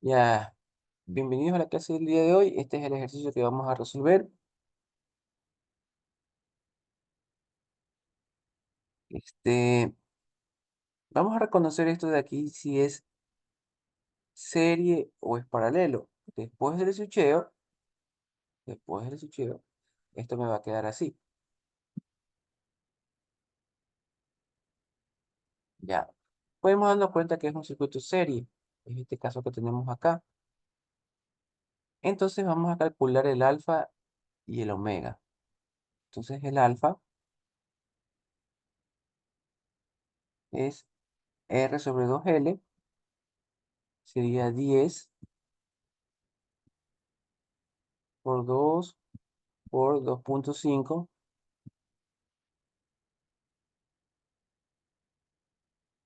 Ya, bienvenidos a la clase del día de hoy. Este es el ejercicio que vamos a resolver. Este, Vamos a reconocer esto de aquí si es serie o es paralelo. Después del switcheo, esto me va a quedar así. Ya, podemos darnos cuenta que es un circuito serie. En este caso que tenemos acá. Entonces vamos a calcular el alfa y el omega. Entonces el alfa es R sobre 2L, sería 10 por 2 por 2,5.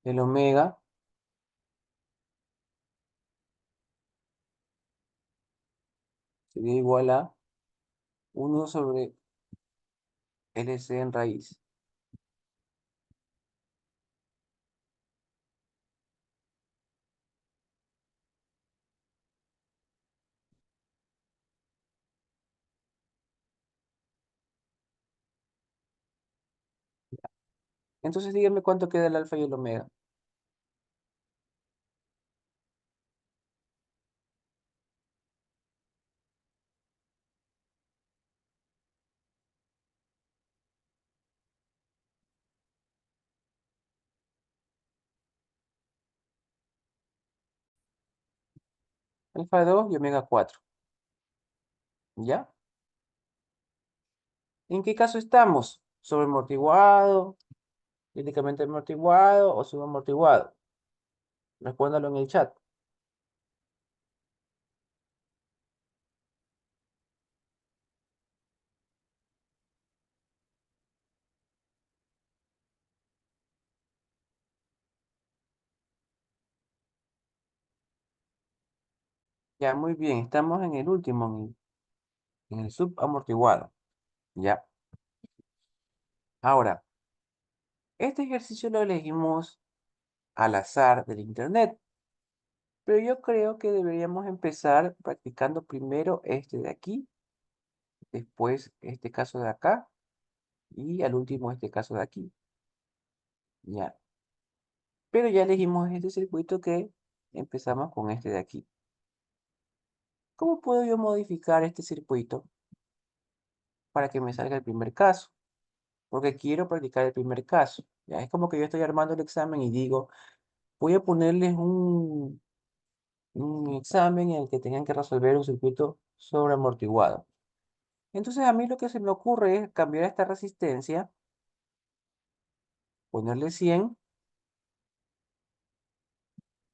El omega sería igual a 1 sobre LC en raíz. Entonces díganme cuánto queda el alfa y el omega. Alfa de 2 y omega 4. ¿Ya? ¿En qué caso estamos? ¿Sobreamortiguado, críticamente amortiguado o subamortiguado? Respóndalo en el chat. Ya, muy bien. Estamos en el último, en el subamortiguado. ¿Ya? Ahora, este ejercicio lo elegimos al azar del internet, pero yo creo que deberíamos empezar practicando primero este de aquí, después este caso de acá y al último este caso de aquí. ¿Ya? Pero ya elegimos este circuito que empezamos con este de aquí. ¿Cómo puedo yo modificar este circuito para que me salga el primer caso? Porque quiero practicar el primer caso. Ya es como que yo estoy armando el examen y digo, voy a ponerles un examen en el que tengan que resolver un circuito sobreamortiguado. Entonces a mí lo que se me ocurre es cambiar esta resistencia, ponerle 100,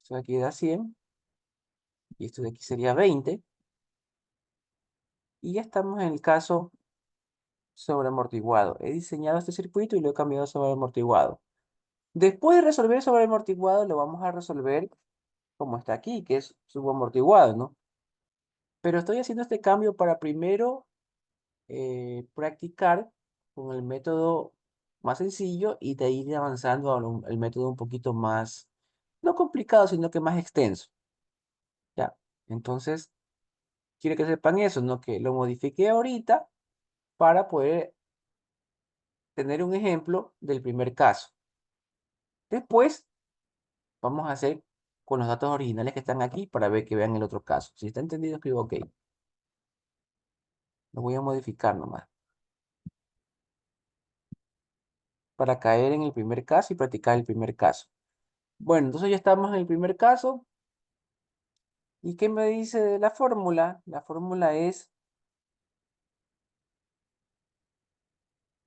esto de aquí da 100, y esto de aquí sería 20, y ya estamos en el caso sobreamortiguado. He diseñado este circuito y lo he cambiado a sobreamortiguado. Después de resolver sobreamortiguado, lo vamos a resolver como está aquí, que es subamortiguado, ¿no? Pero estoy haciendo este cambio para primero practicar con el método más sencillo y de ahí ir avanzando al método un poquito más, no complicado, sino que más extenso. ¿Ya? Entonces, quiero que sepan eso, ¿no? Que lo modifiqué ahorita para poder tener un ejemplo del primer caso. Después, vamos a hacer con los datos originales que están aquí para ver que vean el otro caso. Si está entendido, escribo OK. Lo voy a modificar nomás para caer en el primer caso y practicar el primer caso. Bueno, entonces ya estamos en el primer caso. ¿Y qué me dice de la fórmula? La fórmula es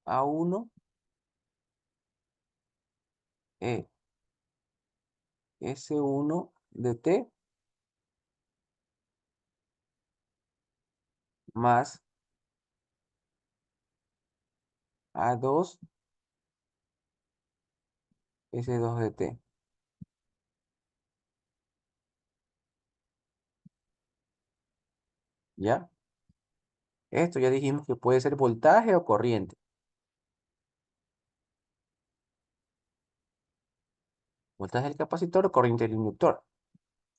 A1 E S1 de T más A2 S2 de T. ¿Ya? Esto ya dijimos que puede ser voltaje o corriente. Voltaje del capacitor o corriente del inductor.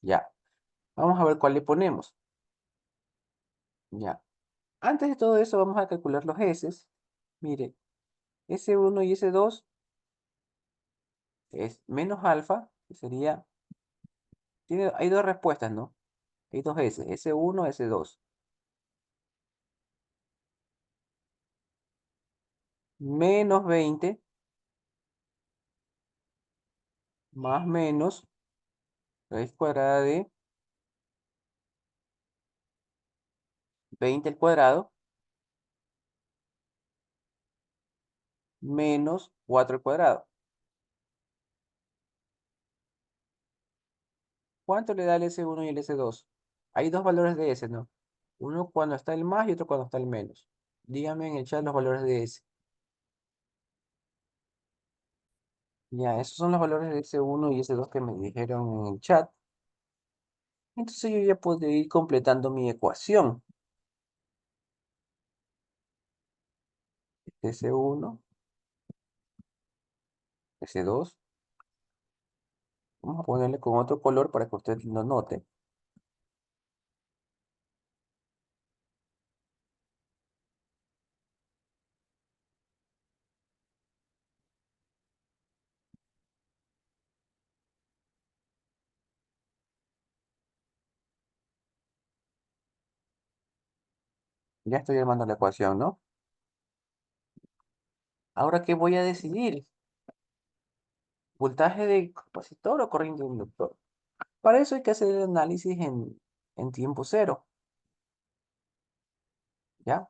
Ya. Vamos a ver cuál le ponemos. Ya. Antes de todo eso, vamos a calcular los S. Mire, S1 y S2 es menos alfa, que sería... hay dos respuestas, ¿no? Hay dos S, S1, S2. Menos 20 más menos raíz cuadrada de 20 al cuadrado menos 4 al cuadrado. ¿Cuánto le da el S1 y el S2? Hay dos valores de S, ¿no? Uno cuando está el más y otro cuando está el menos. Díganme en el chat los valores de S. Ya, esos son los valores de S1 y S2 que me dijeron en el chat. Entonces yo ya puedo ir completando mi ecuación. S1, S2. Vamos a ponerle con otro color para que usted lo note. Ya estoy armando la ecuación, ¿no? Ahora, ¿qué voy a decidir? ¿Voltaje de capacitor o corriente de inductor? Para eso hay que hacer el análisis en tiempo cero, ¿ya?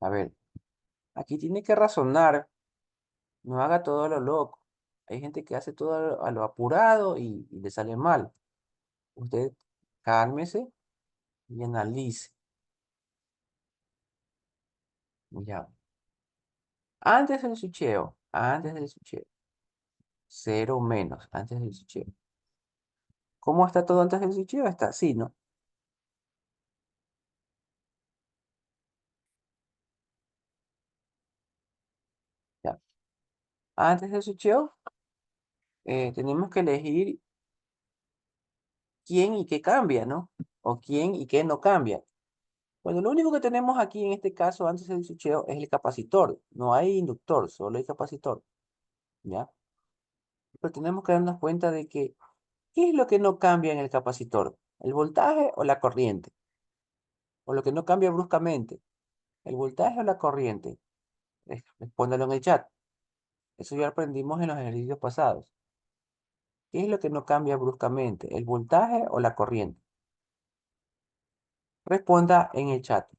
A ver, aquí tiene que razonar, no haga todo a lo loco. Hay gente que hace todo a lo apurado y le sale mal. Usted cálmese y analice, ¿ya? Antes del switcheo, cero menos, antes del switcheo. ¿Cómo está todo antes del switcheo? Está así, ¿no? Ya. Antes del switcheo, tenemos que elegir quién y qué cambia, ¿no? O quién y qué no cambia. Bueno, lo único que tenemos aquí en este caso antes del switcheo es el capacitor. No hay inductor, solo hay capacitor, ¿ya? Pero tenemos que darnos cuenta de que, ¿qué es lo que no cambia en el capacitor? ¿El voltaje o la corriente? O lo que no cambia bruscamente, ¿el voltaje o la corriente? Respóndalo en el chat. Eso ya aprendimos en los ejercicios pasados. ¿Qué es lo que no cambia bruscamente? ¿El voltaje o la corriente? Responda en el chat.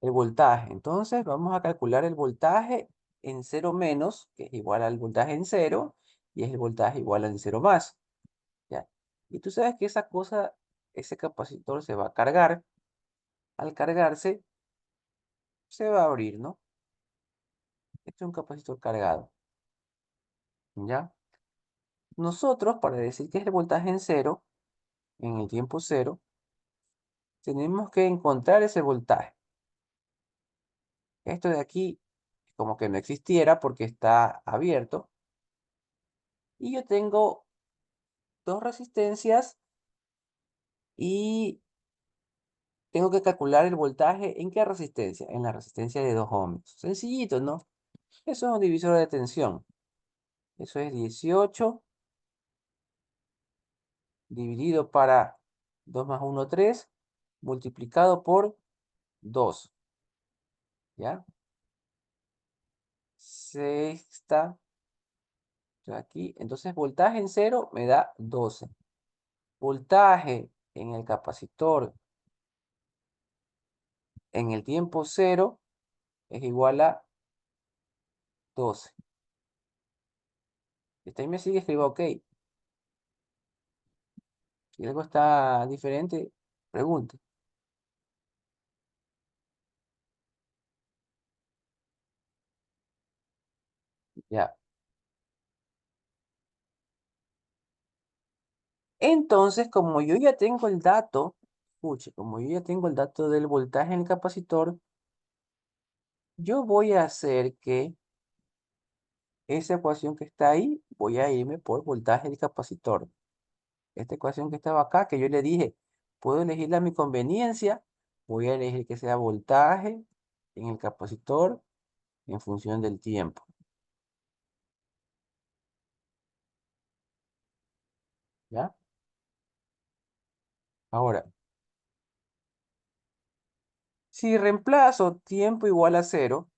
El voltaje. Entonces vamos a calcular el voltaje en cero menos, que es igual al voltaje en cero, y es el voltaje igual al cero más. ¿Ya? Y tú sabes que esa cosa, ese capacitor se va a cargar. Al cargarse, se va a abrir, ¿no? Este es un capacitor cargado. ¿Ya? Nosotros, para decir que es el voltaje en cero, en el tiempo cero, tenemos que encontrar ese voltaje. Esto de aquí, como que no existiera porque está abierto. Y yo tengo dos resistencias y tengo que calcular el voltaje. ¿En qué resistencia? En la resistencia de 2 ohms. Sencillito, ¿no? Eso es un divisor de tensión. Eso es 18 dividido para 2 más 1, 3, multiplicado por 2. ¿Ya? Sexta. Aquí. Entonces, voltaje en cero me da 12. Voltaje en el capacitor en el tiempo cero es igual a 12. Esta ahí me sigue, escriba OK. Si algo está diferente, pregunte. Ya. Entonces, como yo ya tengo el dato Pucha, como yo ya tengo el dato del voltaje en el capacitor, yo voy a hacer que esa ecuación que está ahí, voy a irme por voltaje del capacitor. Esta ecuación que estaba acá, que yo le dije, puedo elegirla a mi conveniencia, voy a elegir que sea voltaje en el capacitor en función del tiempo, ¿ya? Ahora, si reemplazo tiempo igual a cero,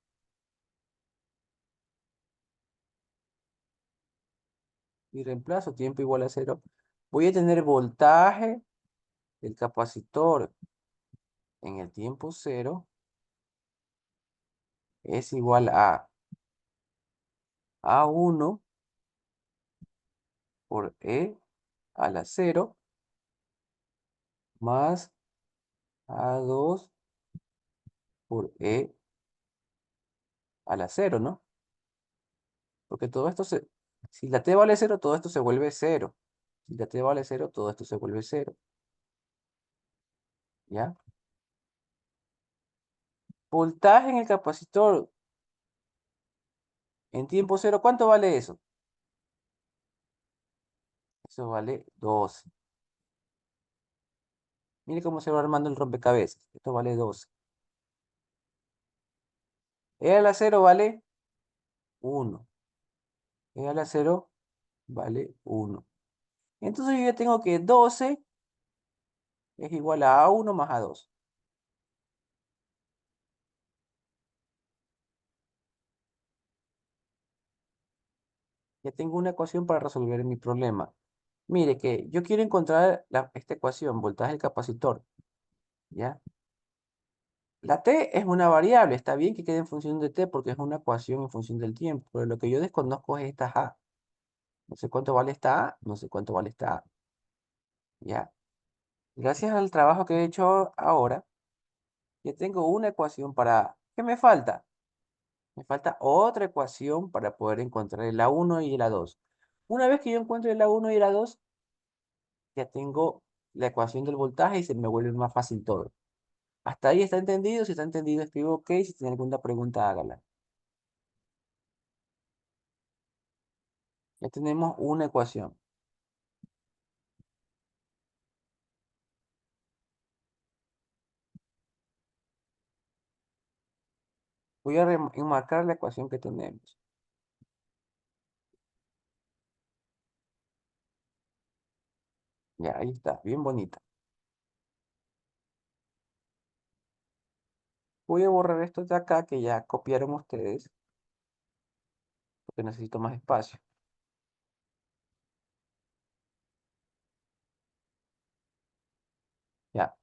y reemplazo tiempo igual a cero, voy a tener voltaje del capacitor en el tiempo cero es igual a uno por E a la cero más A2 por E a la cero, ¿no? Porque todo esto si la t vale cero, todo esto se vuelve cero. Si la t vale cero, todo esto se vuelve cero, ¿ya? Voltaje en el capacitor en tiempo cero, ¿cuánto vale eso? Eso vale 12. Mire cómo se va armando el rompecabezas. Esto vale 12. E a la cero vale 1. E a la cero vale 1. Entonces yo ya tengo que 12 es igual a A1 más A2. Ya tengo una ecuación para resolver mi problema. Mire que yo quiero encontrar esta ecuación, voltaje del capacitor, ¿ya? La t es una variable, está bien que quede en función de t porque es una ecuación en función del tiempo, pero lo que yo desconozco es esta a. No sé cuánto vale esta a, no sé cuánto vale esta a, ¿ya? Gracias al trabajo que he hecho ahora, ya tengo una ecuación para... ¿Qué me falta? Me falta otra ecuación para poder encontrar el A1 y el A2. Una vez que yo encuentre el A1 y el A2, ya tengo la ecuación del voltaje y se me vuelve más fácil todo. ¿Hasta ahí está entendido? Si está entendido, escribo OK. Si tiene alguna pregunta, hágala. Ya tenemos una ecuación. Voy a enmarcar la ecuación que tenemos. Ya, ahí está, bien bonita. Voy a borrar esto de acá que ya copiaron ustedes, porque necesito más espacio. Ya.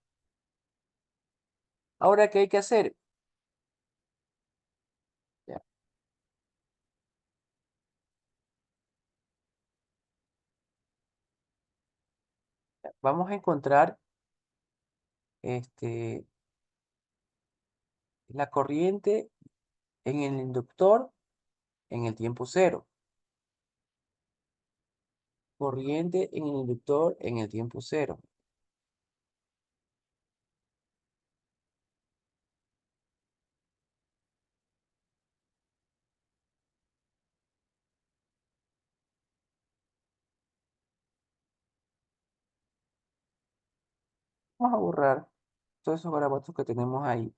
Ahora, ¿qué hay que hacer? Ya, ya. Vamos a encontrar este, la corriente en el inductor en el tiempo cero. Corriente en el inductor en el tiempo cero. Vamos a borrar todos esos garabatos que tenemos ahí.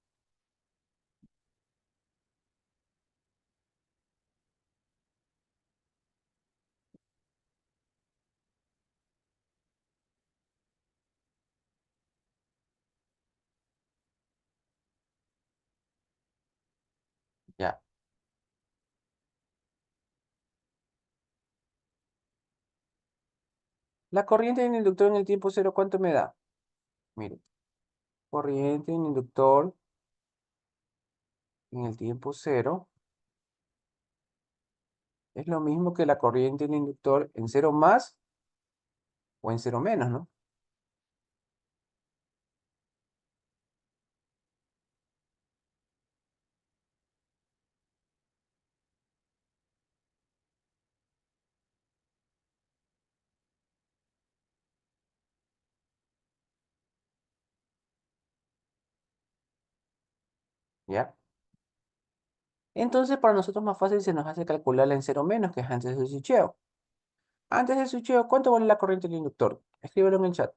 Ya. La corriente en el inductor en el tiempo cero, ¿cuánto me da? Mire, corriente en inductor en el tiempo cero es lo mismo que la corriente en inductor en cero más o en cero menos, ¿no? ¿ya? Entonces, para nosotros más fácil se nos hace calcularla en cero menos, que es antes del switcheo. Antes del switcheo, ¿cuánto vale la corriente del inductor? Escríbelo en el chat.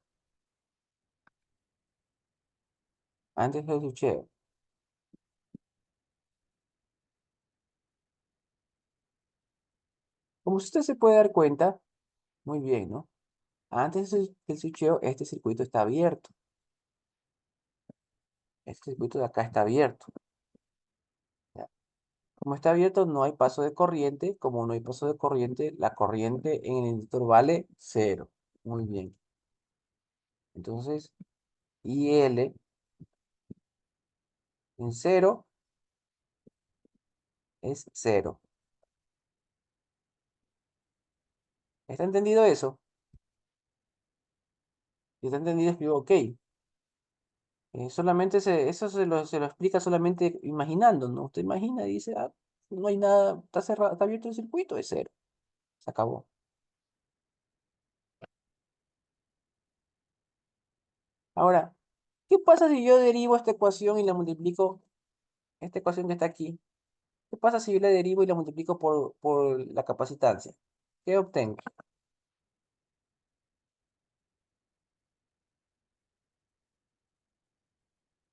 Antes del switcheo. Como usted se puede dar cuenta, muy bien, ¿no? Antes del switcheo, este circuito está abierto. Este circuito de acá está abierto. ¿Ya? Como está abierto, no hay paso de corriente. Como no hay paso de corriente, la corriente en el inductor vale cero. Muy bien. Entonces, IL en cero es cero. ¿Está entendido eso? Si está entendido, escribo OK. Solamente eso se lo explica solamente imaginando, ¿no? Usted imagina y dice, ah, no hay nada, está cerrado, está abierto el circuito, es cero. Se acabó. Ahora, ¿qué pasa si yo derivo esta ecuación y la multiplico, esta ecuación que está aquí? ¿Qué pasa si yo la derivo y la multiplico por la capacitancia? ¿Qué obtengo?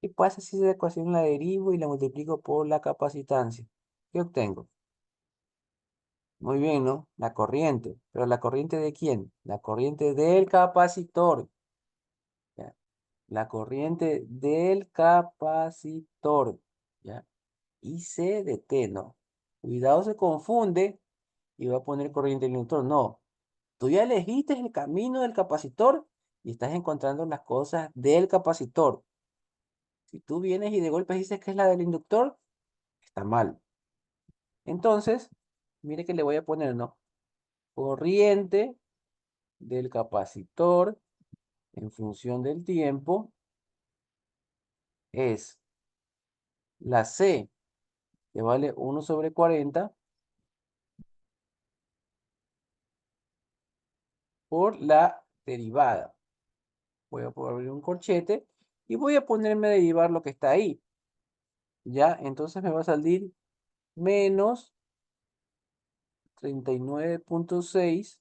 ¿Qué pasa si esa ecuación la derivo y la multiplico por la capacitancia? ¿Qué obtengo? Muy bien, ¿no? La corriente. ¿Pero la corriente de quién? La corriente del capacitor. ¿Ya? La corriente del capacitor. ¿Ya? Y C de T, ¿no? Cuidado, se confunde y va a poner corriente del inductor. No. Tú ya elegiste el camino del capacitor y estás encontrando las cosas del capacitor. Si tú vienes y de golpe dices que es la del inductor, está mal. Entonces, mire que le voy a poner, ¿no? Corriente del capacitor en función del tiempo es la C, que vale 1/40, por la derivada. Voy a abrir un corchete y voy a ponerme a derivar lo que está ahí. Ya, entonces me va a salir menos 39,6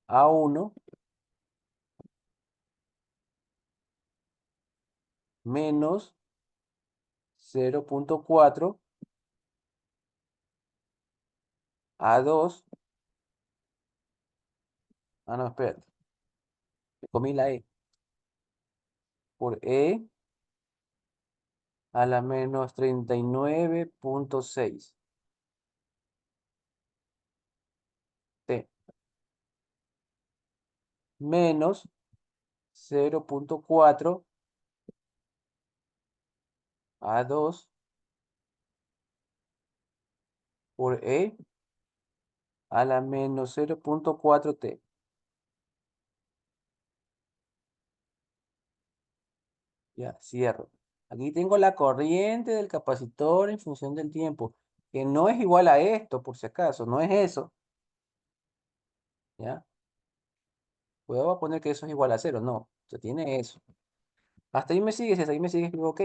a 1 menos 0,4 a 2. Ah, no, espérate. Me comí la E. Por E a la menos 39,6 T menos 0,4 a 2 por E a la menos 0,4 T. Ya, cierro. Aquí tengo la corriente del capacitor en función del tiempo, que no es igual a esto, por si acaso, no es eso. ¿Ya? Puedo poner que eso es igual a cero, no, se tiene eso. Hasta ahí me sigues, hasta ahí me sigues, escribo OK.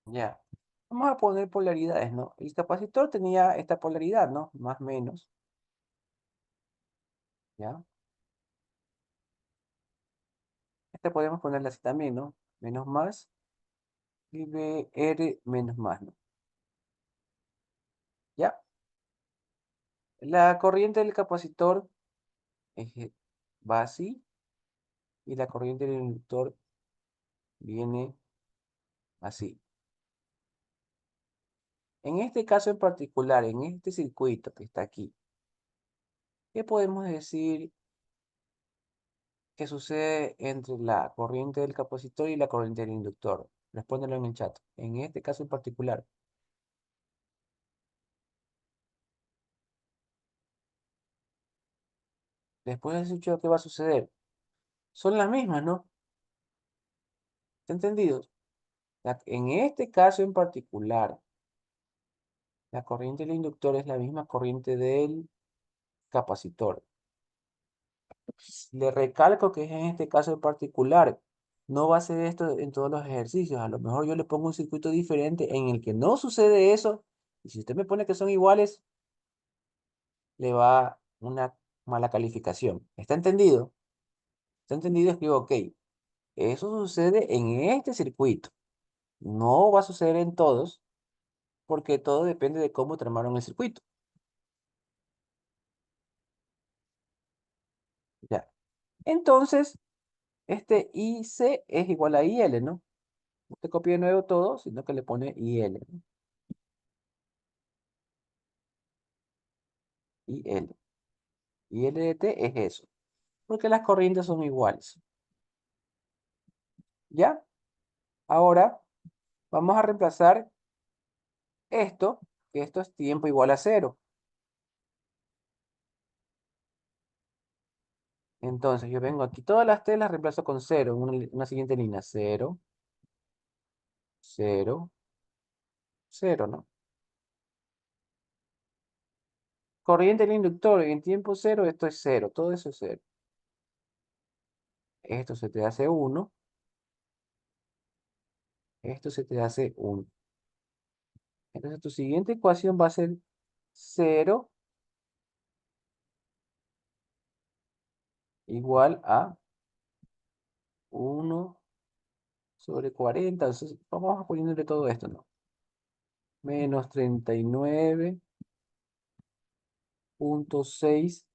Ya. Vamos a poner polaridades, ¿no? El capacitor tenía esta polaridad, ¿no? Más menos, ¿ya? Este podemos ponerle así también, ¿no? Menos más y BR menos más, ¿no? ¿Ya? La corriente del capacitor va así y la corriente del inductor viene así. En este caso en particular, en este circuito que está aquí, ¿qué podemos decir que sucede entre la corriente del capacitor y la corriente del inductor? Respóndelo en el chat. En este caso en particular. Después de switcheo, ¿qué va a suceder? Son las mismas, ¿no? ¿Está entendido? En este caso en particular, la corriente del inductor es la misma corriente del capacitor. Le recalco que es en este caso en particular. No va a ser esto en todos los ejercicios. A lo mejor yo le pongo un circuito diferente en el que no sucede eso. Y si usted me pone que son iguales, le va una mala calificación. ¿Está entendido? ¿Está entendido? Escribo, ok, eso sucede en este circuito. No va a suceder en todos, porque todo depende de cómo tramaron el circuito. Ya. Entonces, este IC es igual a IL, ¿no? Usted copia de nuevo todo, sino que le pone IL, ¿no? IL. IL de T es eso, porque las corrientes son iguales. ¿Ya? Ahora vamos a reemplazar esto, que esto es tiempo igual a cero. Entonces yo vengo aquí, todas las T las reemplazo con cero, en una siguiente línea. Cero, cero, cero, ¿no? Corriente del inductor en tiempo cero, esto es cero, todo eso es cero. Esto se te hace uno, esto se te hace uno. Entonces tu siguiente ecuación va a ser cero igual a uno sobre 40. Entonces vamos a poniéndole todo esto, ¿no? Menos 39,6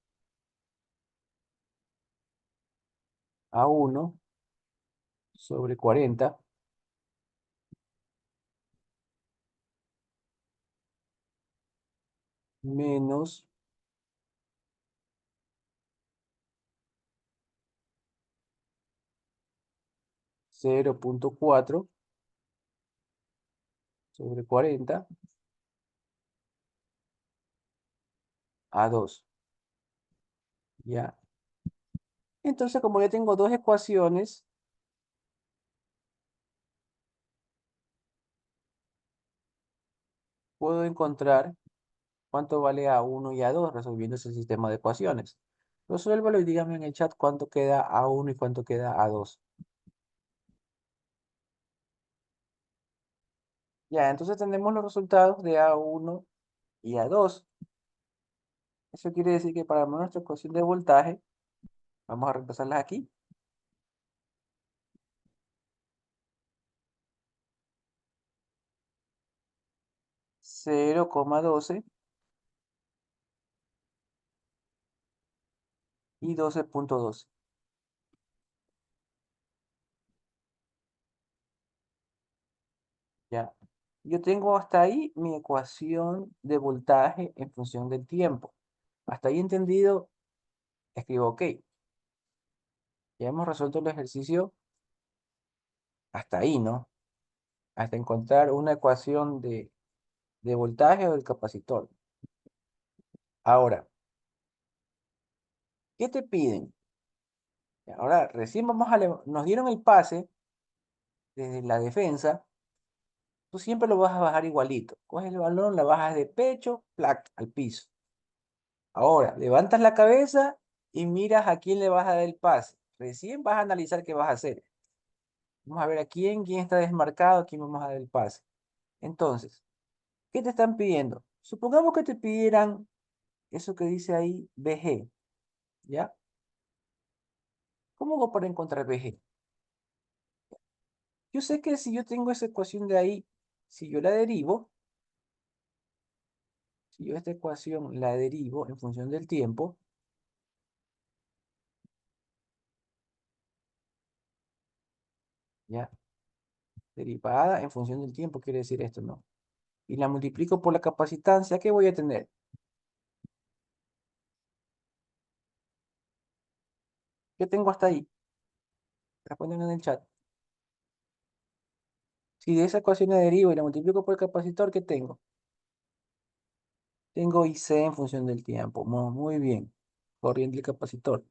a uno sobre 40 menos 0,4 sobre 40 a 2. ¿Ya? Entonces, como ya tengo dos ecuaciones, puedo encontrar cuánto vale A1 y A2 resolviendo ese sistema de ecuaciones. Resuélvalo y dígame en el chat cuánto queda A1 y cuánto queda A2. Ya, entonces tenemos los resultados de A1 y A2. Eso quiere decir que para nuestra ecuación de voltaje, vamos a reemplazarlas aquí. 0,12 y 12,12. Ya. Yo tengo hasta ahí mi ecuación de voltaje en función del tiempo. Hasta ahí entendido, escribo OK. Ya hemos resuelto el ejercicio hasta ahí, ¿no? Hasta encontrar una ecuación de voltaje o del capacitor. Ahora, ¿qué te piden? Ahora, recién nos dieron el pase desde la defensa. Tú siempre lo vas a bajar igualito. Coges el balón, la bajas de pecho, plac, al piso. Ahora, levantas la cabeza y miras a quién le vas a dar el pase. Recién vas a analizar qué vas a hacer. Vamos a ver a quién está desmarcado, a quién vamos a dar el pase. Entonces, ¿qué te están pidiendo? Supongamos que te pidieran eso que dice ahí, BG, ¿ya? ¿Cómo hago para encontrar BG? Yo sé que si yo tengo esa ecuación de ahí, si yo la derivo, si yo esta ecuación la derivo en función del tiempo, ¿ya? Derivada en función del tiempo, quiere decir esto, ¿no? Y la multiplico por la capacitancia, ¿qué voy a tener? ¿Qué tengo hasta ahí? Responden en el chat. Si de esa ecuación la derivo y la multiplico por el capacitor, ¿qué tengo? Tengo IC en función del tiempo. Muy bien. Corriente del capacitor.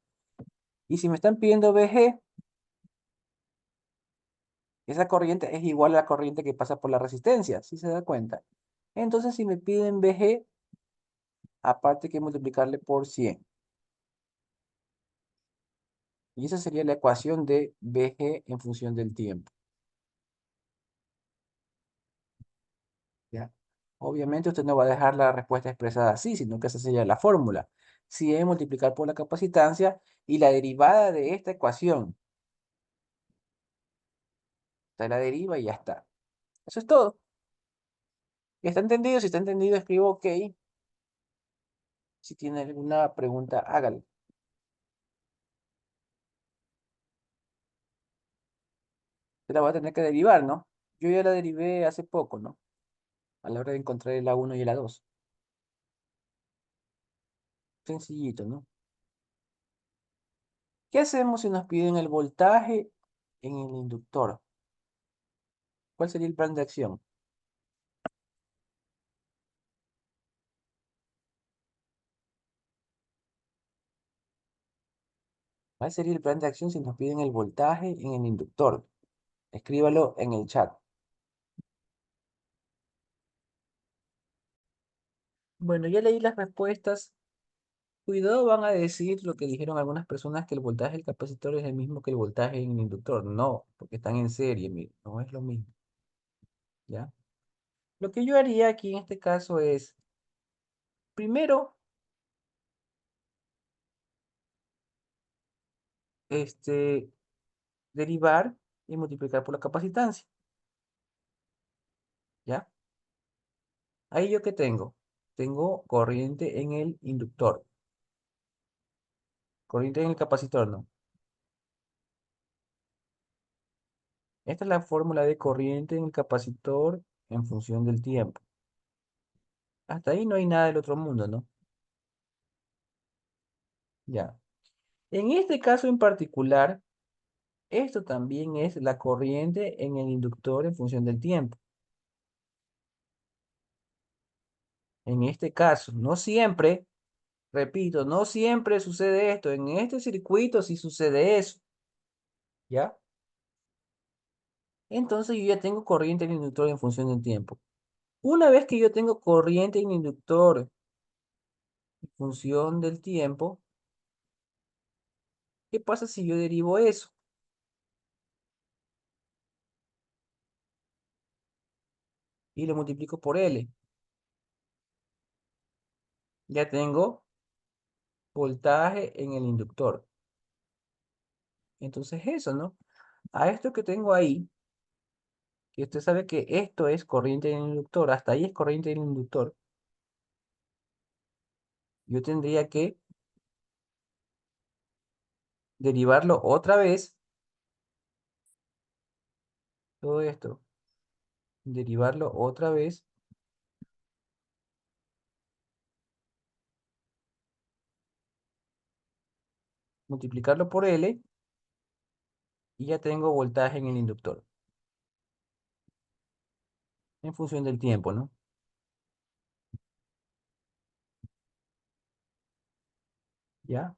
Y si me están pidiendo VG, esa corriente es igual a la corriente que pasa por la resistencia, ¿sí se da cuenta? Entonces, si me piden VG, aparte hay que multiplicarle por 100. Y esa sería la ecuación de BG en función del tiempo. ¿Ya? Obviamente usted no va a dejar la respuesta expresada así, sino que esa sería la fórmula. Si es multiplicar por la capacitancia y la derivada de esta ecuación. Está la deriva y ya está. Eso es todo. ¿Ya está entendido? Si está entendido, escribo OK. Si tiene alguna pregunta, hágalo. Se la va a tener que derivar, ¿no? Yo ya la derivé hace poco, ¿no? A la hora de encontrar el A1 y el A2. Sencillito, ¿no? ¿Qué hacemos si nos piden el voltaje en el inductor? ¿Cuál sería el plan de acción? ¿Cuál sería el plan de acción si nos piden el voltaje en el inductor? Escríbalo en el chat. Bueno, ya leí las respuestas. Cuidado, van a decir lo que dijeron algunas personas, que el voltaje del capacitor es el mismo que el voltaje en el inductor. No, porque están en serie, mire, no es lo mismo, ¿ya? Lo que yo haría aquí en este caso es, primero, este, derivar y multiplicar por la capacitancia, ¿ya? Ahí yo qué tengo. Tengo corriente en el inductor, corriente en el capacitor, ¿no? Esta es la fórmula de corriente en el capacitor en función del tiempo. Hasta ahí no hay nada del otro mundo, ¿no? Ya. En este caso en particular, esto también es la corriente en el inductor en función del tiempo. En este caso, no siempre, repito, no siempre sucede esto. En este circuito sí sucede eso, ¿ya? Entonces yo ya tengo corriente en el inductor en función del tiempo. Una vez que yo tengo corriente en el inductor en función del tiempo, ¿qué pasa si yo derivo eso y lo multiplico por L? Ya tengo voltaje en el inductor. Entonces eso, ¿no? A esto que tengo ahí, que usted sabe que esto es corriente en el inductor, hasta ahí es corriente en el inductor, yo tendría que derivarlo otra vez, todo esto, derivarlo otra vez, multiplicarlo por L, y ya tengo voltaje en el inductor, en función del tiempo, ¿no? ¿Ya?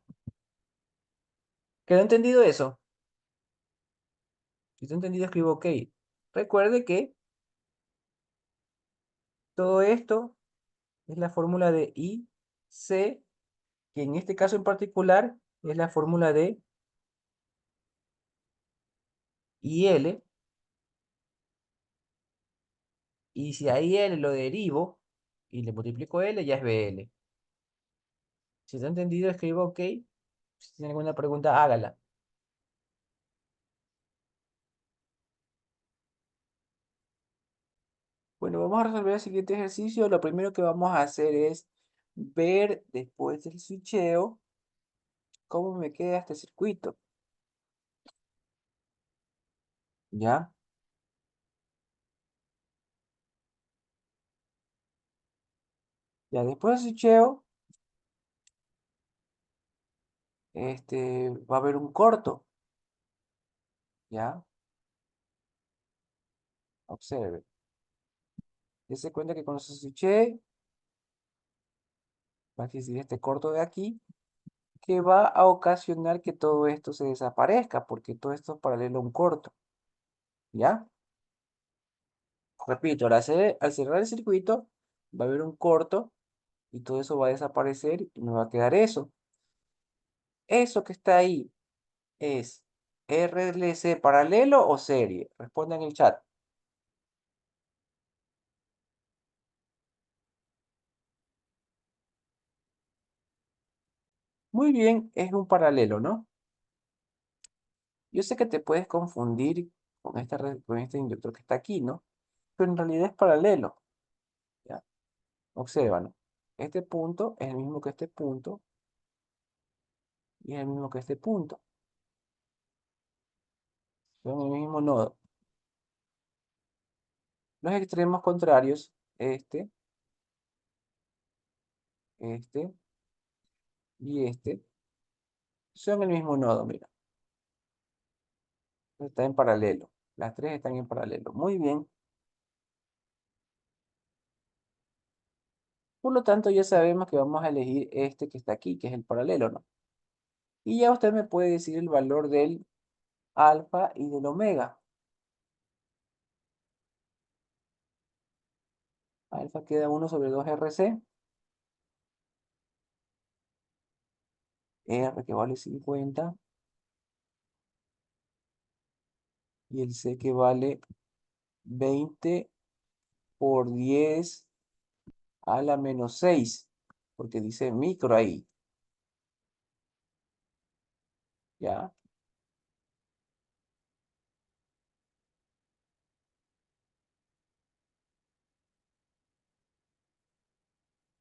¿Quedó entendido eso? Si está entendido, escribo OK. Recuerde que todo esto es la fórmula de IC, que en este caso en particular es la fórmula de IL, y si a IL lo derivo y le multiplico L, ya es BL. Si está entendido, escribo OK. Si tiene alguna pregunta, hágala. Bueno, vamos a resolver el siguiente ejercicio. Lo primero que vamos a hacer es ver después del switcheo cómo me queda este circuito. ¿Ya? Ya después del switcheo, va a haber un corto. ¿Ya? Observe. Dese cuenta que cuando se switche, va a existir este corto de aquí, que va a ocasionar que todo esto se desaparezca, porque todo esto es paralelo a un corto. ¿Ya? Repito, al cerrar el circuito, va a haber un corto y todo eso va a desaparecer y me va a quedar eso. Eso que está ahí, ¿Es RLC paralelo o serie? Responda en el chat. Muy bien, es un paralelo, ¿no? Yo sé que te puedes confundir con, con este inductor que está aquí, ¿no? Pero en realidad es paralelo, ¿ya? Obsérvalo. Este punto es el mismo que este punto y es el mismo que este punto. Son el mismo nodo. Los extremos contrarios, este y este, son el mismo nodo, mira. Está en paralelo. Las tres están en paralelo. Muy bien. Por lo tanto, ya sabemos que vamos a elegir este que está aquí, que es el paralelo, ¿no? Y ya usted me puede decir el valor del alfa y del omega. Alfa queda 1/2 RC. R que vale 50. Y el C que vale 20 por 10 a la menos 6. Porque dice micro ahí. ¿Ya?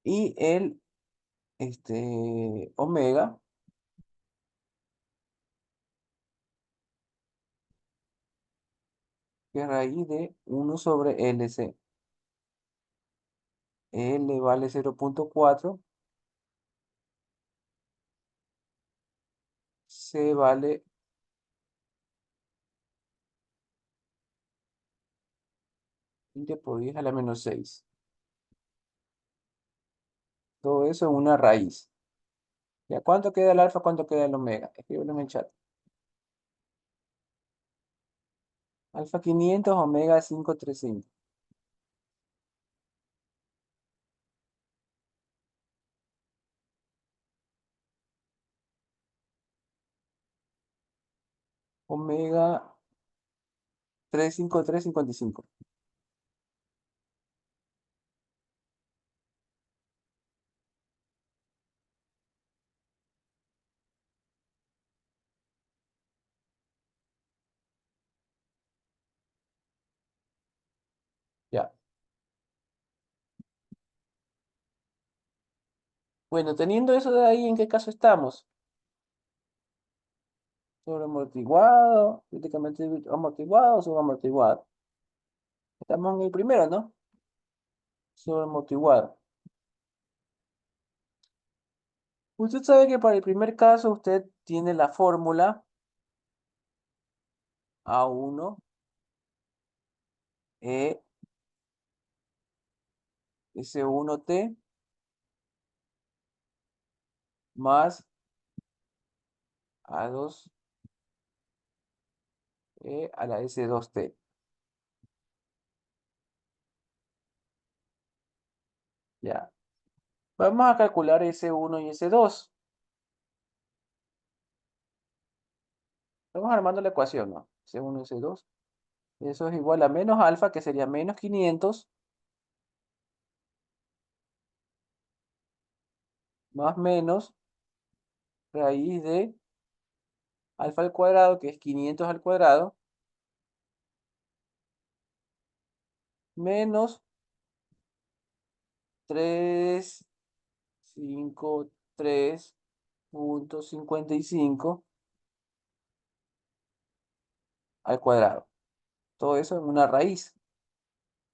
Y el omega, que es raíz de 1/LC. L vale 0,4. C vale 20 por 10 a la menos 6. Todo eso en una raíz. ¿Ya cuánto queda el alfa? ¿Cuánto queda el omega? Escríbelo en el chat. Alfa 500, omega 535. Omega 353,55. Ya. Bueno, teniendo eso de ahí, ¿en qué caso estamos? Sobreamortiguado, críticamente amortiguado, subamortiguado. Estamos en el primero, ¿no? Sobreamortiguado. Usted sabe que para el primer caso usted tiene la fórmula A1 E S1T más A2 E a la S2T. Ya. Vamos a calcular S1 y S2. Estamos armando la ecuación, ¿no? S1 y S2. Eso es igual a menos alfa, que sería menos 500, más menos raíz de alfa al cuadrado, que es 500 al cuadrado, menos 353,55 al cuadrado. Todo eso en una raíz.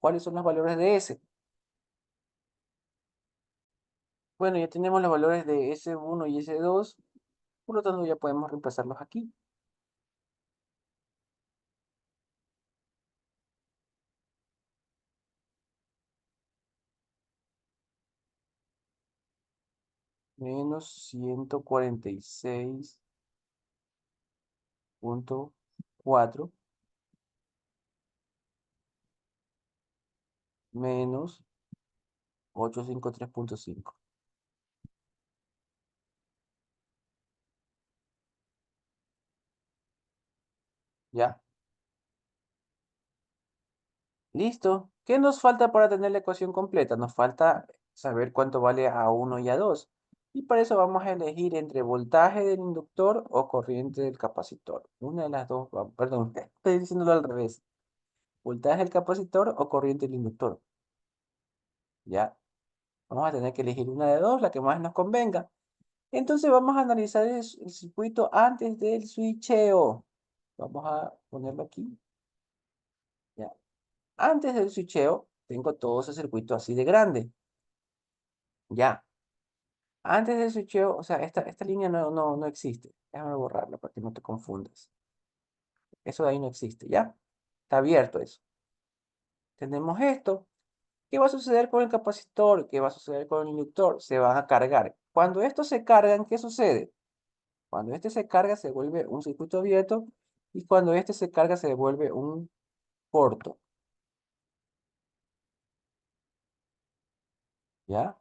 ¿Cuáles son los valores de S? Bueno, ya tenemos los valores de S1 y S2, por lo tanto ya podemos reemplazarlos aquí. Menos 146,4 menos 853,5. ¿Ya? Listo. ¿Qué nos falta para tener la ecuación completa? Nos falta saber cuánto vale A1 y A2. Y para eso vamos a elegir entre voltaje del inductor o corriente del capacitor. Una de las dos, perdón, estoy diciéndolo al revés. Voltaje del capacitor o corriente del inductor. ¿Ya? Vamos a tener que elegir una de dos, la que más nos convenga. Entonces vamos a analizar el circuito antes del switcheo. Vamos a ponerlo aquí. ¿Ya? Antes del switcheo, tengo todo ese circuito así de grande. ¿Ya? Antes del switcheo, o sea, esta línea no existe. Déjame borrarla para que no te confundas. Eso de ahí no existe, ¿ya? Está abierto eso. Tenemos esto. ¿Qué va a suceder con el capacitor? ¿Qué va a suceder con el inductor? Se van a cargar. Cuando estos se cargan, ¿qué sucede? Cuando este se carga, se vuelve un circuito abierto. Y cuando este se carga, se vuelve un corto. ¿Ya?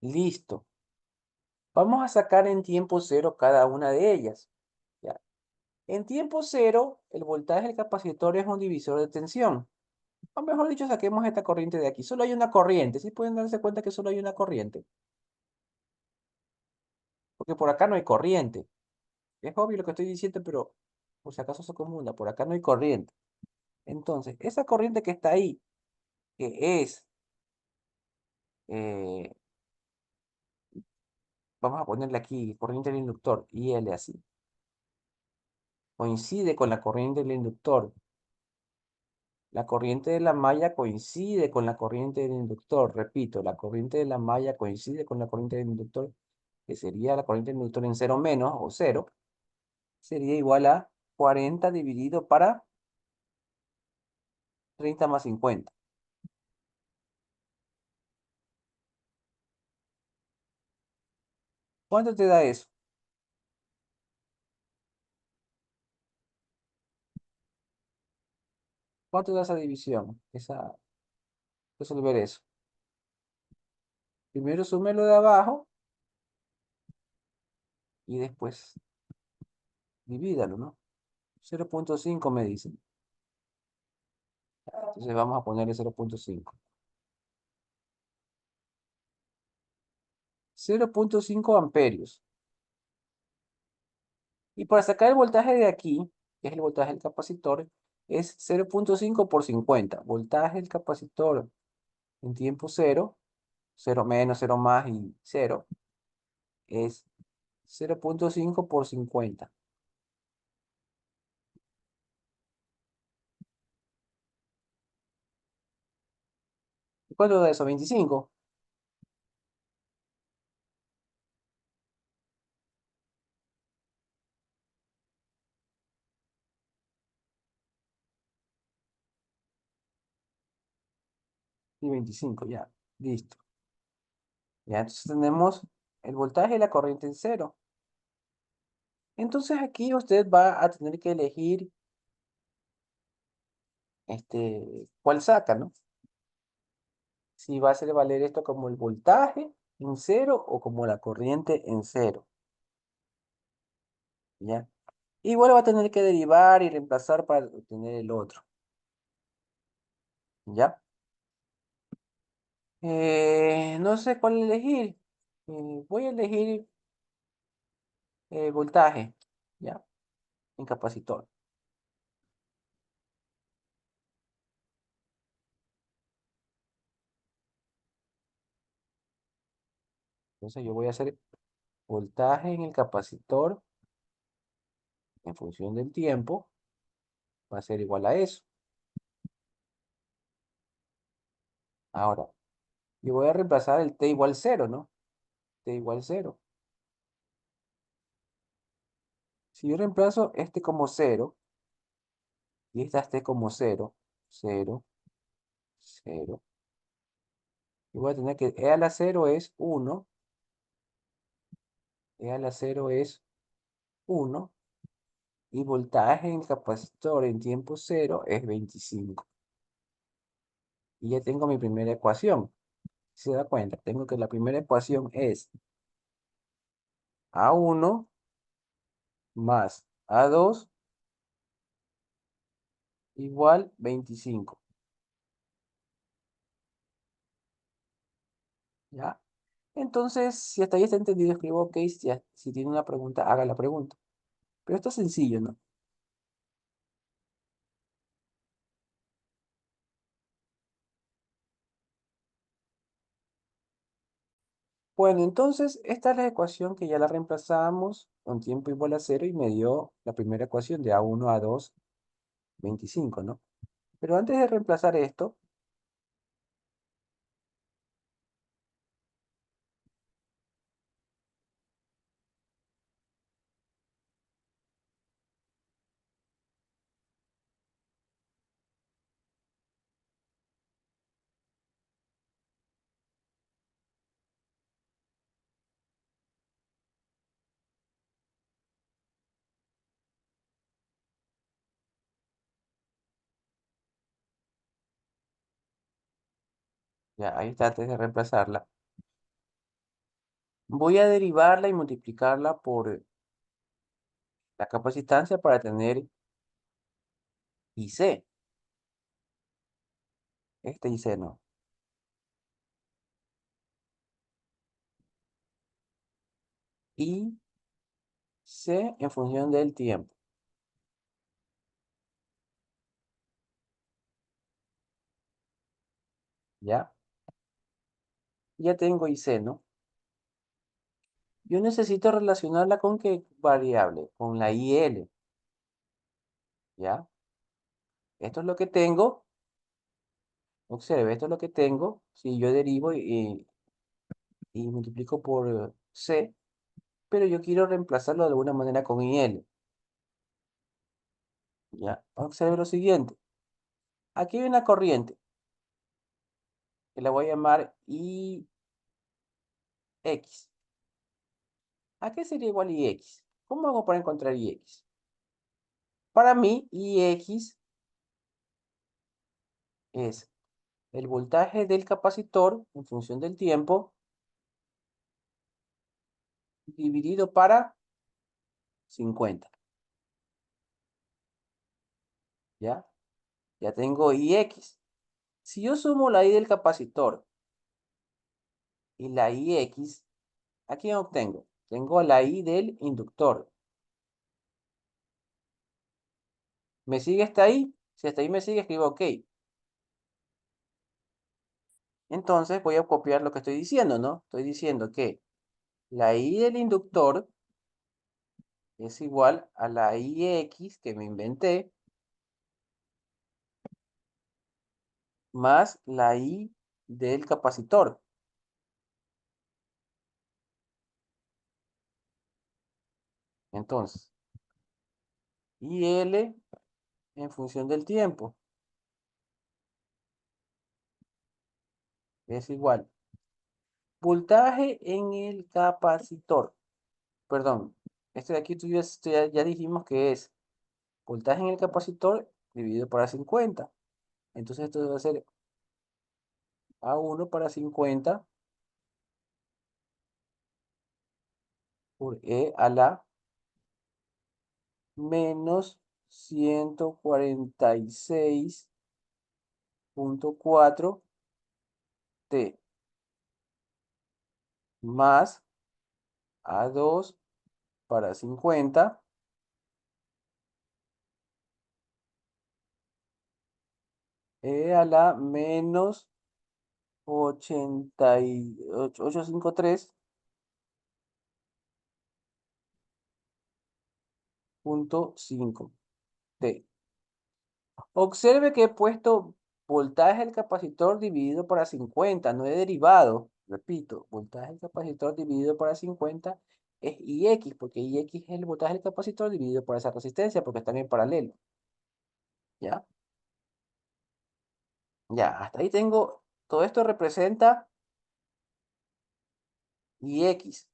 Listo. Vamos a sacar en tiempo cero cada una de ellas. ¿Ya? En tiempo cero, el voltaje del capacitor es un divisor de tensión. O mejor dicho, saquemos esta corriente de aquí. Solo hay una corriente. ¿Sí pueden darse cuenta que solo hay una corriente? Porque por acá no hay corriente. Es obvio lo que estoy diciendo, pero por si acaso se confunda, por acá no hay corriente. Entonces, esa corriente que está ahí, que es, eh, vamos a ponerle aquí, corriente del inductor, IL así, coincide con la corriente del inductor. La corriente de la malla coincide con la corriente del inductor. Repito, la corriente de la malla coincide con la corriente del inductor, que sería la corriente del inductor en cero menos o cero, sería igual a 40 dividido para 30 más 50. ¿Cuánto te da eso? ¿Cuánto da esa división? Resolver eso. Primero sume lo de abajo y después divídalo, ¿no? 0,5 me dicen. Entonces vamos a ponerle 0,5. 0,5 amperios. Y para sacar el voltaje de aquí, que es el voltaje del capacitor, es 0,5 por 50. Voltaje del capacitor en tiempo cero, cero menos, cero más y cero, es 0,5 por 50. ¿Cuánto da eso? 25. Y 25, ya. Listo. Ya, entonces tenemos el voltaje y la corriente en cero. Entonces aquí usted va a tener que elegir cuál saca, ¿no? Si va a hacer valer esto como el voltaje en cero o como la corriente en cero, ¿ya? Igual va a tener que derivar y reemplazar para obtener el otro, ¿ya? No sé cuál elegir. Voy a elegir voltaje, ¿ya? En capacitor. Entonces yo voy a hacer voltaje en el capacitor en función del tiempo. Va a ser igual a eso. Ahora, yo voy a reemplazar el t igual cero, ¿no? T igual cero. Si yo reemplazo este como cero y esta t como cero, cero, cero, y voy a tener que e a la cero es uno, e a la cero es uno, y voltaje en el capacitor en tiempo cero es 25. Y ya tengo mi primera ecuación. Si se da cuenta, tengo que la primera ecuación es A1 más A2 igual 25. ¿Ya? Entonces, si hasta ahí está entendido, escribo OK. Si tiene una pregunta, haga la pregunta. Pero esto es sencillo, ¿no? Bueno, entonces esta es la ecuación que ya la reemplazamos con tiempo igual a cero y me dio la primera ecuación de A1, A2, 25, ¿no? Pero antes de reemplazar esto, ya ahí está antes de reemplazarla, voy a derivarla y multiplicarla por la capacitancia para tener IC. Este IC no. Y C en función del tiempo. ¿Ya? Ya tengo IC, ¿no? Yo necesito relacionarla con qué variable, con la IL. ¿Ya? Esto es lo que tengo. Observe, esto es lo que tengo. Si yo derivo y multiplico por C, pero yo quiero reemplazarlo de alguna manera con IL. ¿Ya? Observe lo siguiente. Aquí hay una corriente que la voy a llamar IX. ¿A qué sería igual IX? ¿Cómo hago para encontrar IX? Para mí, IX es el voltaje del capacitor en función del tiempo dividido para 50. ¿Ya? Ya tengo IX. Si yo sumo la I del capacitor y la IX, ¿a quién obtengo? Tengo la I del inductor. ¿Me sigue hasta ahí? Si hasta ahí me sigue, escribo OK. Entonces voy a copiar lo que estoy diciendo, ¿no? Estoy diciendo que la I del inductor es igual a la IX que me inventé más la I del capacitor. Entonces, IL en función del tiempo es igual. Voltaje en el capacitor. Perdón, este de aquí ya dijimos que es voltaje en el capacitor dividido por A50. Entonces esto debe ser A1 para 50 por E a la menos 146,4 T más A2 para 50 E a la menos 853,5 T. Observe que he puesto voltaje del capacitor dividido por A50, no he derivado. Repito, voltaje del capacitor dividido por A50 es IX, porque IX es el voltaje del capacitor dividido por esa resistencia, porque están en paralelo. ¿Ya? Ya, hasta ahí tengo, todo esto representa IX.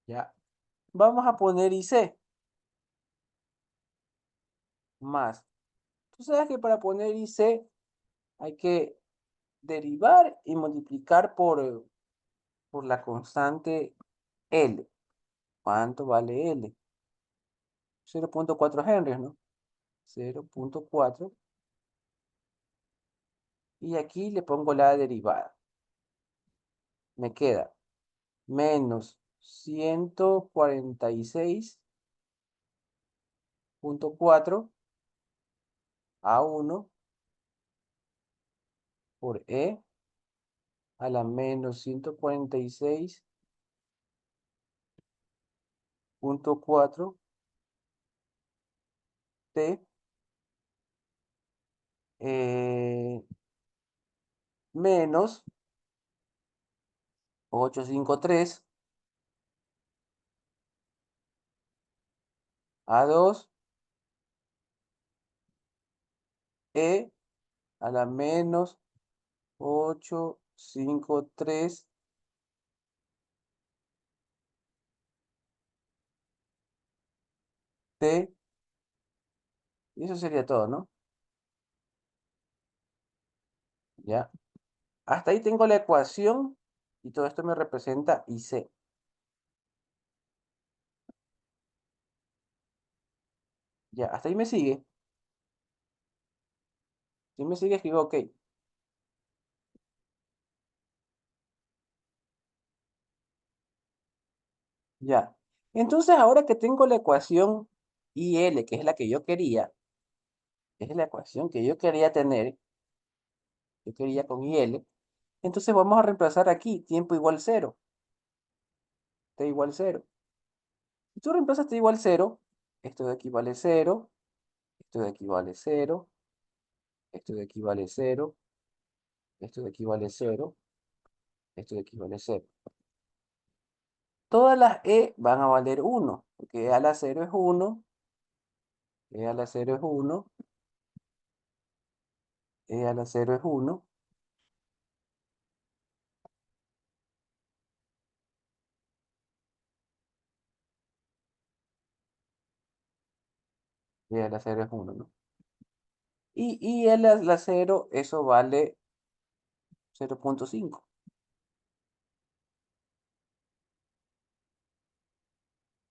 ¿Ya? Vamos a poner IC más. Tú sabes que para poner IC hay que derivar y multiplicar por la constante L. ¿Cuánto vale L? 0,4 henrios, ¿no? 0,4. Y aquí le pongo la derivada. Me queda menos 146,4 a 1 por E a la menos 146,4 T menos 853 a 2 E a la menos 853 T. Y eso sería todo, ¿no? Ya. Hasta ahí tengo la ecuación y todo esto me representa IC. Ya, hasta ahí me sigue. Si me sigue, escribo OK. Ya. Entonces, ahora que tengo la ecuación IL, que es la que yo quería, es la ecuación que yo quería tener, yo quería con IL, entonces vamos a reemplazar aquí, tiempo igual cero, t igual cero. Si tú reemplazas t igual cero, esto de aquí vale cero, esto de aquí vale cero, esto de aquí vale cero, esto de aquí vale cero, esto de aquí vale cero. Todas las E van a valer 1, porque E a la 0 es 1, E a la 0 es 1, E a la 0 es 1, E a la 0 es 1, ¿no? Y E a la 0, eso vale 0,5.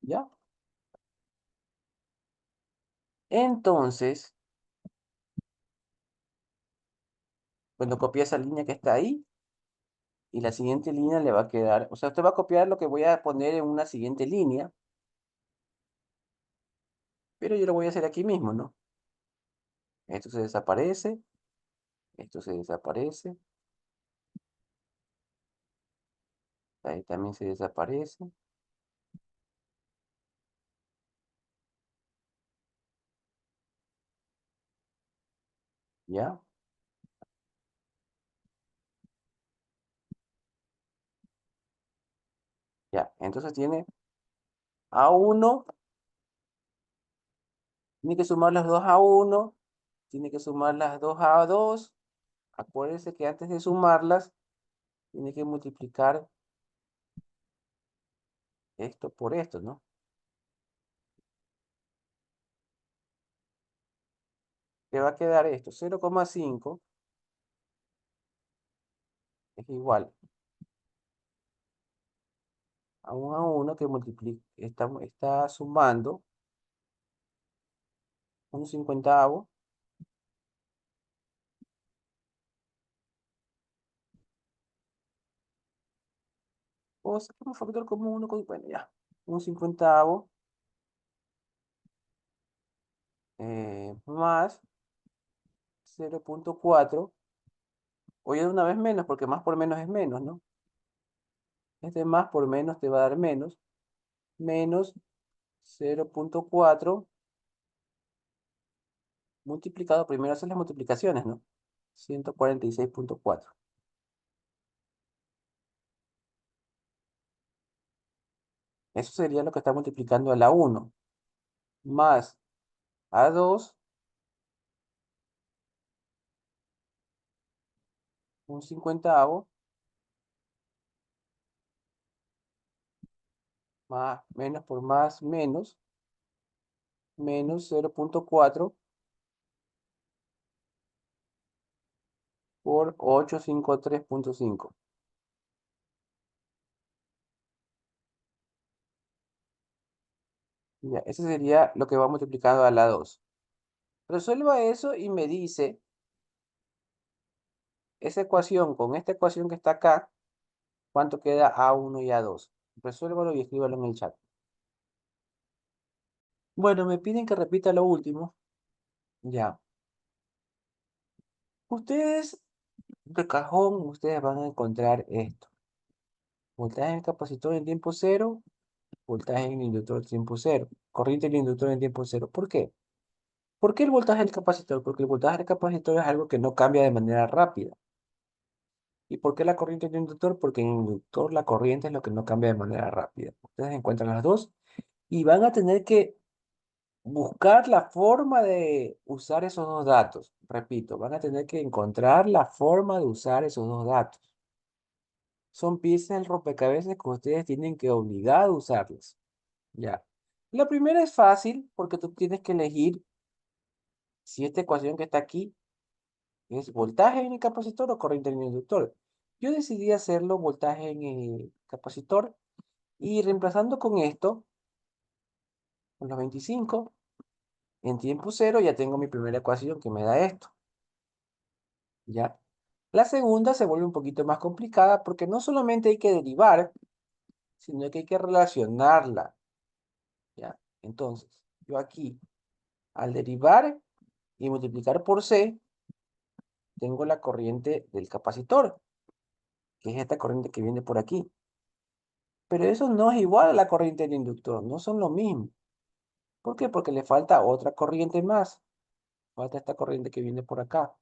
¿Ya? Entonces, cuando copie esa línea que está ahí, y la siguiente línea le va a quedar, o sea, usted va a copiar lo que voy a poner en una siguiente línea, pero yo lo voy a hacer aquí mismo, ¿no? Esto se desaparece, esto se desaparece, ahí también se desaparece, ¿ya? Ya, entonces tiene A1, tiene que sumar las dos a 1, tiene que sumar las dos a 2. Acuérdense que antes de sumarlas, tiene que multiplicar esto por esto, ¿no? ¿Qué va a quedar esto? 0,5 es igual a 1 a 1 que multiplica, está sumando un cincuentavo. O sacar un factor común, bueno, ya. Un cincuentavo más 0,4. Oye, de una vez menos, porque más por menos es menos, ¿no? Este más por menos te va a dar menos. Menos 0,4 multiplicado, primero hacer las multiplicaciones, ¿no? 146,4. Eso sería lo que está multiplicando a la 1. Más a 2, un cincuentavo, más menos por más menos, menos 0,4 por 853,5. Ya, eso sería lo que va multiplicado a la 2. Resuelva eso y me dice esa ecuación con esta ecuación que está acá, cuánto queda A1 y A2. Resuélvalo y escríbalo en el chat. Bueno, me piden que repita lo último. Ya. Ustedes, de cajón, ustedes van a encontrar esto. Voltaje en el capacitor en tiempo cero, voltaje en el inductor en tiempo cero, corriente en el inductor en tiempo cero. ¿Por qué? ¿Por qué el voltaje del capacitor? Porque el voltaje del capacitor es algo que no cambia de manera rápida. ¿Y por qué la corriente en el inductor? Porque en el inductor la corriente es lo que no cambia de manera rápida. Ustedes encuentran las dos y van a tener que buscar la forma de usar esos dos datos. Repito, van a tener que encontrar la forma de usar esos dos datos. Son piezas del rompecabezas que ustedes tienen que obligar a usarlas. Ya. La primera es fácil porque tú tienes que elegir si esta ecuación que está aquí es voltaje en el capacitor o corriente en el inductor. Yo decidí hacerlo voltaje en el capacitor y reemplazando con esto, con los 25, en tiempo cero ya tengo mi primera ecuación que me da esto. ¿Ya? La segunda se vuelve un poquito más complicada porque no solamente hay que derivar, sino que hay que relacionarla. ¿Ya? Entonces, yo aquí, al derivar y multiplicar por C, tengo la corriente del capacitor, que es esta corriente que viene por aquí. Pero eso no es igual a la corriente del inductor, no son lo mismo. ¿Por qué? Porque le falta otra corriente más. Falta esta corriente que viene por acá.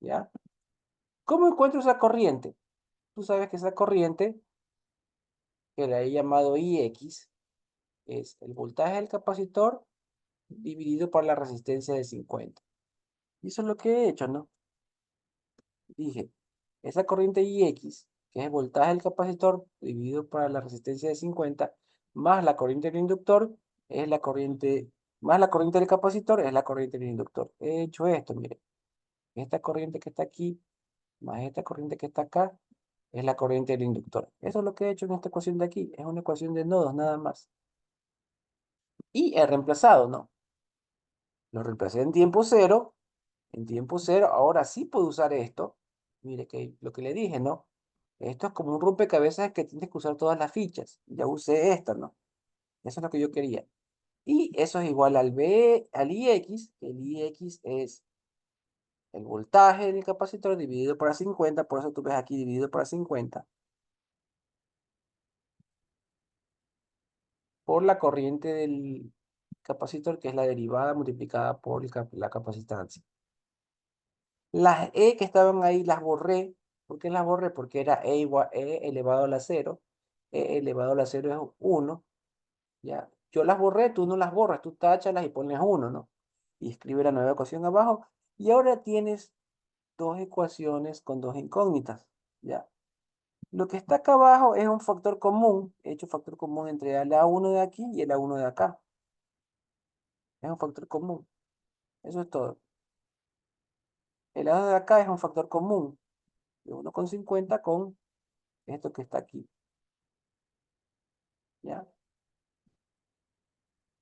¿Ya? ¿Cómo encuentro esa corriente? Tú sabes que esa corriente, que la he llamado IX, es el voltaje del capacitor dividido por la resistencia de 50. Y eso es lo que he hecho, ¿no? Dije, esa corriente IX, que es el voltaje del capacitor dividido por la resistencia de 50, más la corriente del inductor, es la corriente, más la corriente del capacitor, es la corriente del inductor. He hecho esto, mire. Esta corriente que está aquí, más esta corriente que está acá, es la corriente del inductor. Eso es lo que he hecho en esta ecuación de aquí. Es una ecuación de nodos, nada más. Y he reemplazado, ¿no? Lo reemplacé en tiempo cero. En tiempo cero, ahora sí puedo usar esto. Mire que lo que le dije, ¿no? Esto es como un rompecabezas que tienes que usar todas las fichas. Ya usé esta, ¿no? Eso es lo que yo quería. Y eso es igual al al IX. El IX es el voltaje del capacitor dividido por 50. Por eso tú ves aquí dividido por 50. Por la corriente del capacitor, que es la derivada multiplicada por la capacitancia. Las E que estaban ahí las borré. ¿Por qué las borré? Porque era E igual E elevado a la cero. E elevado a la cero es 1. ¿Ya? Yo las borré, tú no las borras, tú táchalas y pones 1, ¿no? Y escribe la nueva ecuación abajo. Y ahora tienes dos ecuaciones con dos incógnitas. ¿Ya? Lo que está acá abajo es un factor común. He hecho factor común entre el A1 de aquí y el A1 de acá. Es un factor común. Eso es todo. El lado de acá es un factor común de 1,50 con esto que está aquí. ¿Ya?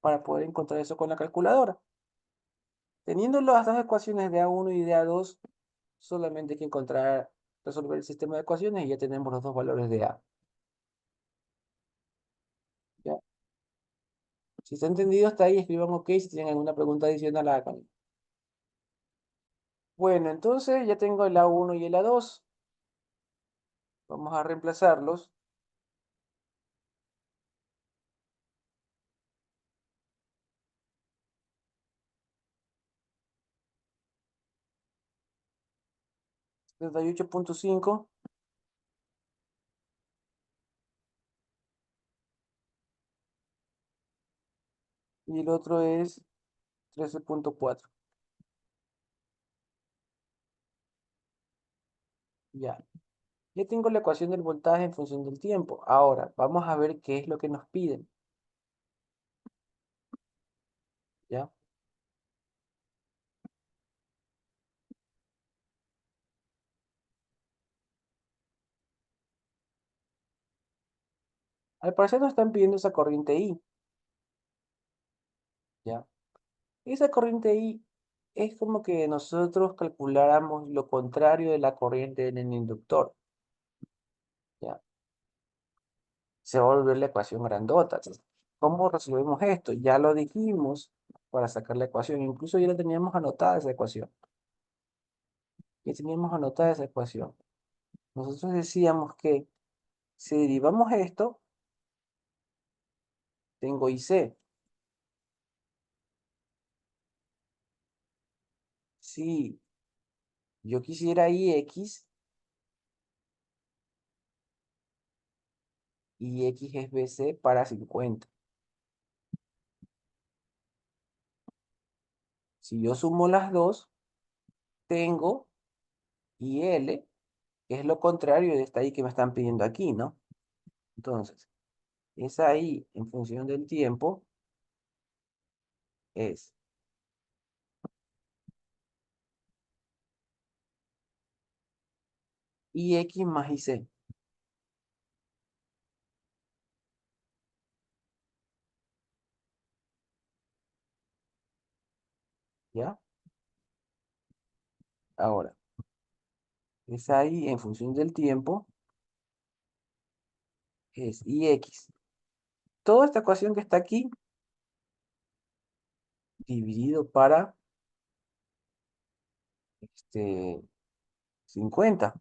Para poder encontrar eso con la calculadora. Teniendo las dos ecuaciones de A1 y de A2, solamente hay que resolver el sistema de ecuaciones y ya tenemos los dos valores de A. ¿Ya? Si está entendido hasta ahí, escriban OK. Si tienen alguna pregunta adicional, hagan. Bueno, entonces ya tengo el A1 y el A2. Vamos a reemplazarlos. 78,5 y el otro es 13,4. Ya. Ya tengo la ecuación del voltaje en función del tiempo. Ahora, vamos a ver qué es lo que nos piden. ¿Ya? Al parecer nos están pidiendo esa corriente I. ¿ya? Esa corriente I es como que nosotros calculáramos lo contrario de la corriente en el inductor, ¿ya? Se va a volver la ecuación grandota. ¿Cómo resolvemos esto? Ya lo dijimos para sacar la ecuación. Incluso ya la teníamos anotada esa ecuación. Ya teníamos anotada esa ecuación. Nosotros decíamos que si derivamos esto, tengo IC. Si yo quisiera IX, IX es BC para 50. Si yo sumo las dos, tengo IL, que es lo contrario de esta I que me están pidiendo aquí, ¿no? Entonces, esa I en función del tiempo es IX más IC, ¿ya? Ahora, esa I en función del tiempo es IX. Toda esta ecuación que está aquí, dividido para 50,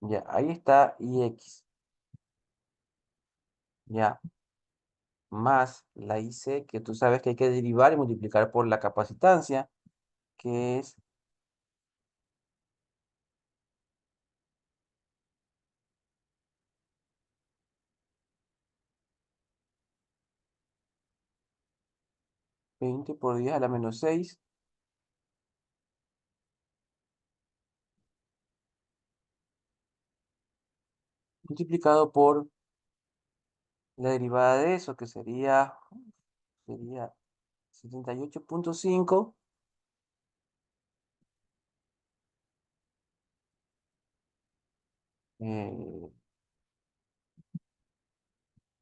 ya, ahí está IX, ya, más la IC, que tú sabes que hay que derivar y multiplicar por la capacitancia, que es 20 por 10 a la menos 6, multiplicado por la derivada de eso, que sería 78.5 eh,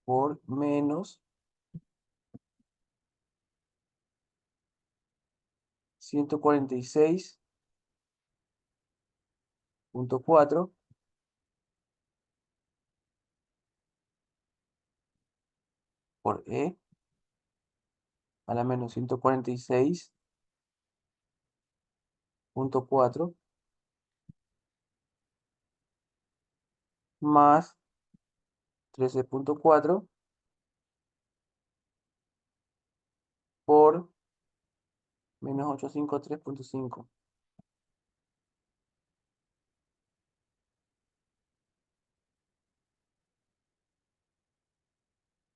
por menos 146.4 por E a la menos 146.4 más 13.4 por menos 853.5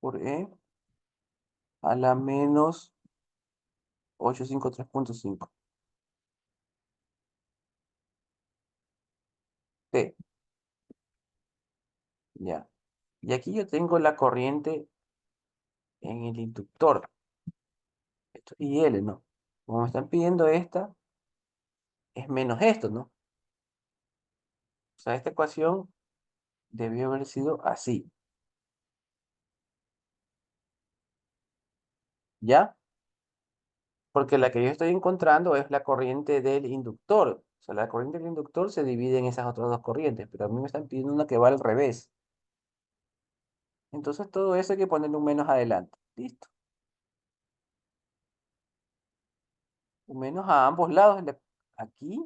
por E a la menos 853.5 T, ya. Y aquí yo tengo la corriente en el inductor. Esto es IL, ¿no? Como me están pidiendo esta, es menos esto, ¿no? O sea, esta ecuación debió haber sido así, ¿ya? Porque la que yo estoy encontrando es la corriente del inductor. O sea, la corriente del inductor se divide en esas otras dos corrientes, pero a mí me están pidiendo una que va al revés. Entonces todo eso hay que ponerle un menos adelante. Listo. Un menos a ambos lados, aquí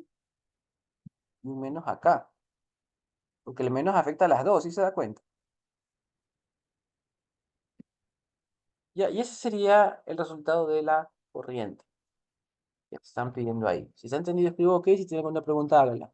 y un menos acá. Porque el menos afecta a las dos, ¿sí se da cuenta? Ya, y ese sería el resultado de la corriente. Ya te están pidiendo ahí. Si se ha entendido, escribo OK. Si tiene alguna pregunta, hágala.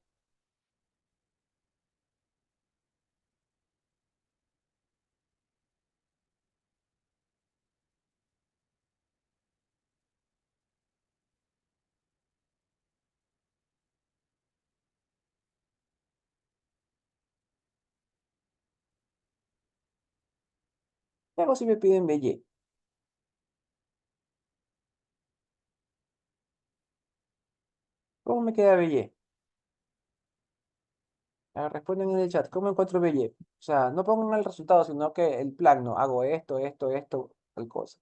¿Qué hago si me piden BY? ¿Cómo me queda BY? Responden en el chat. ¿Cómo encuentro BY? O sea, no pongan el resultado, sino que el plan, no. Hago esto, esto, esto, tal cosa.